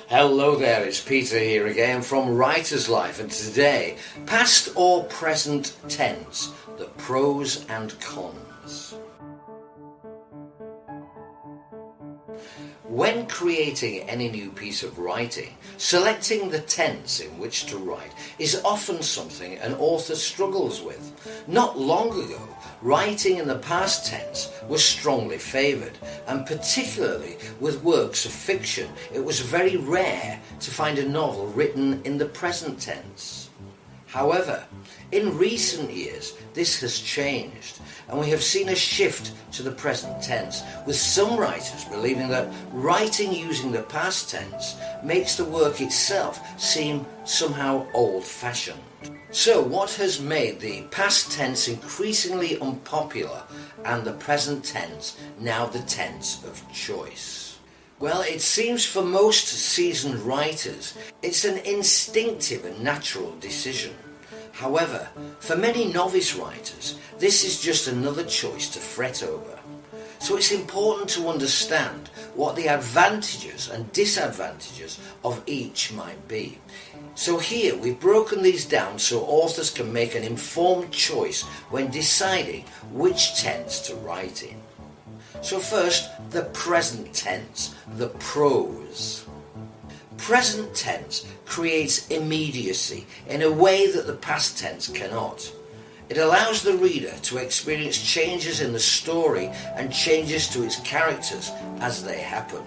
Hello there, it's Peter here again from Writer's Life, and today, past or present tense, the pros and cons. When creating any new piece of writing, selecting the tense in which to write is often something an author struggles with. Not long ago, writing in the past tense was strongly favoured, and particularly with works of fiction, it was very rare to find a novel written in the present tense. However, in recent years, this has changed, and we have seen a shift to the present tense, with some writers believing that writing using the past tense makes the work itself seem somehow old-fashioned. So what has made the past tense increasingly unpopular and the present tense now the tense of choice? Well, it seems for most seasoned writers, it's an instinctive and natural decision. However, for many novice writers, this is just another choice to fret over. So it's important to understand what the advantages and disadvantages of each might be. So here we've broken these down so authors can make an informed choice when deciding which tense to write in. So first, the present tense, the pros. Present tense creates immediacy in a way that the past tense cannot. It allows the reader to experience changes in the story and changes to its characters as they happen.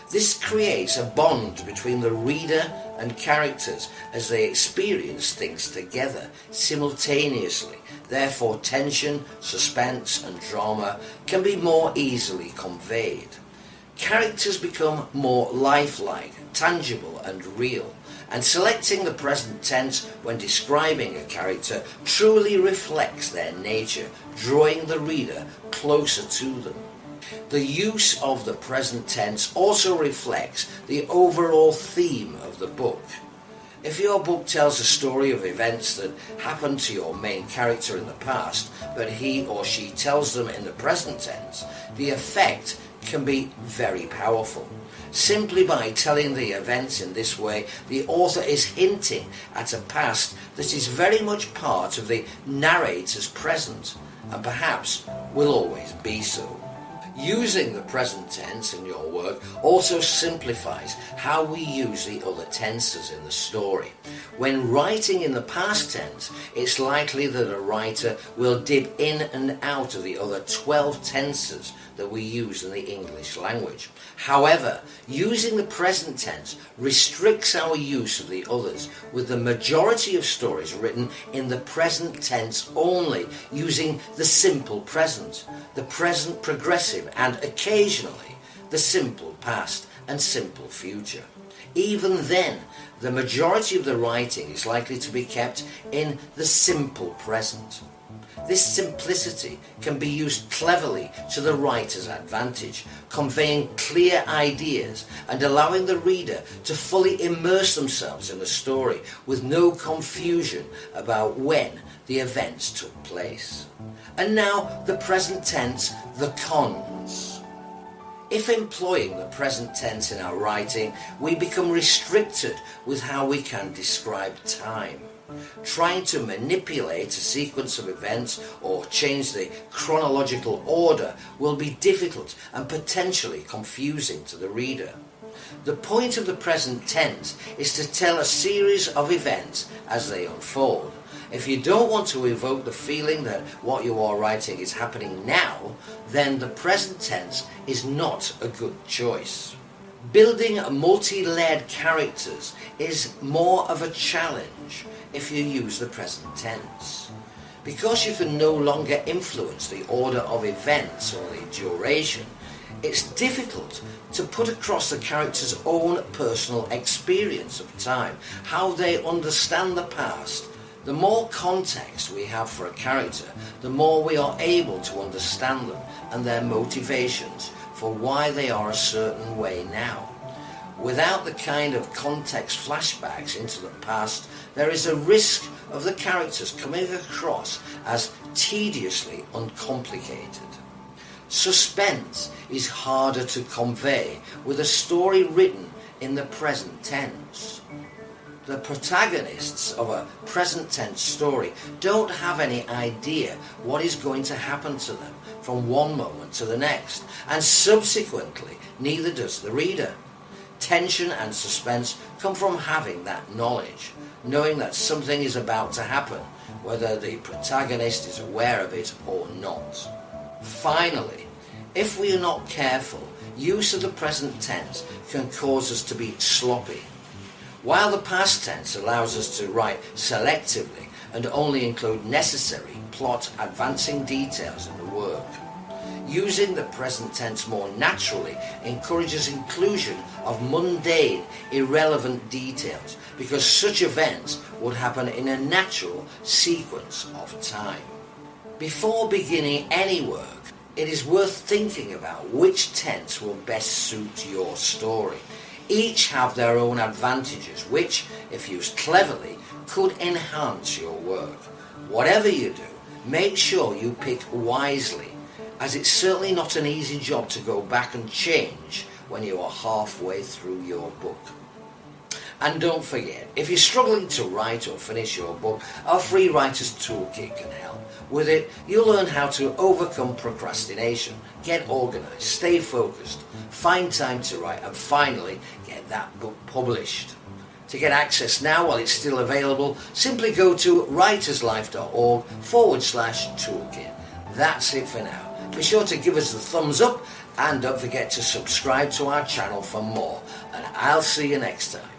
This creates a bond between the reader and characters as they experience things together simultaneously. Therefore, tension, suspense and drama can be more easily conveyed. Characters become more lifelike, tangible and real, and selecting the present tense when describing a character truly reflects their nature, drawing the reader closer to them. The use of the present tense also reflects the overall theme of the book. If your book tells a story of events that happened to your main character in the past, but he or she tells them in the present tense, the effect can be very powerful. Simply by telling the events in this way, the author is hinting at a past that is very much part of the narrator's present, and perhaps will always be so. Using the present tense in your work also simplifies how we use the other tenses in the story. When writing in the past tense, it's likely that a writer will dip in and out of the other 12 tenses that we use in the English language. However, using the present tense restricts our use of the others, with the majority of stories written in the present tense only, using the simple present, the present progressive, and occasionally the simple past and simple future. Even then, the majority of the writing is likely to be kept in the simple present. This simplicity can be used cleverly to the writer's advantage, conveying clear ideas and allowing the reader to fully immerse themselves in the story with no confusion about when the events took place. And now the present tense, the cons. If employing the present tense in our writing, we become restricted with how we can describe time. Trying to manipulate a sequence of events or change the chronological order will be difficult and potentially confusing to the reader. The point of the present tense is to tell a series of events as they unfold. If you don't want to evoke the feeling that what you are writing is happening now, then the present tense is not a good choice. Building multi-layered characters is more of a challenge if you use the present tense. Because you can no longer influence the order of events or the duration, it's difficult to put across the character's own personal experience of time, how they understand the past. The more context we have for a character, the more we are able to understand them and their motivations for why they are a certain way now. Without the kind of context flashbacks into the past, there is a risk of the characters coming across as tediously uncomplicated. Suspense is harder to convey with a story written in the present tense. The protagonists of a present tense story don't have any idea what is going to happen to them from one moment to the next, and subsequently neither does the reader. Tension and suspense come from having that knowledge, knowing that something is about to happen, whether the protagonist is aware of it or not. Finally, if we are not careful, use of the present tense can cause us to be sloppy. While the past tense allows us to write selectively and only include necessary plot advancing details in the work, using the present tense more naturally encourages inclusion of mundane, irrelevant details, because such events would happen in a natural sequence of time. Before beginning any work, it is worth thinking about which tense will best suit your story. Each have their own advantages which, if used cleverly, could enhance your work. Whatever you do, make sure you pick wisely, as it's certainly not an easy job to go back and change when you are halfway through your book. And don't forget, if you're struggling to write or finish your book, our free Writer's Toolkit can help. With it, you'll learn how to overcome procrastination, get organised, stay focused, find time to write, and finally get that book published. To get access now while it's still available, simply go to writerslife.org/toolkit. That's it for now. Be sure to give us the thumbs up and don't forget to subscribe to our channel for more. And I'll see you next time.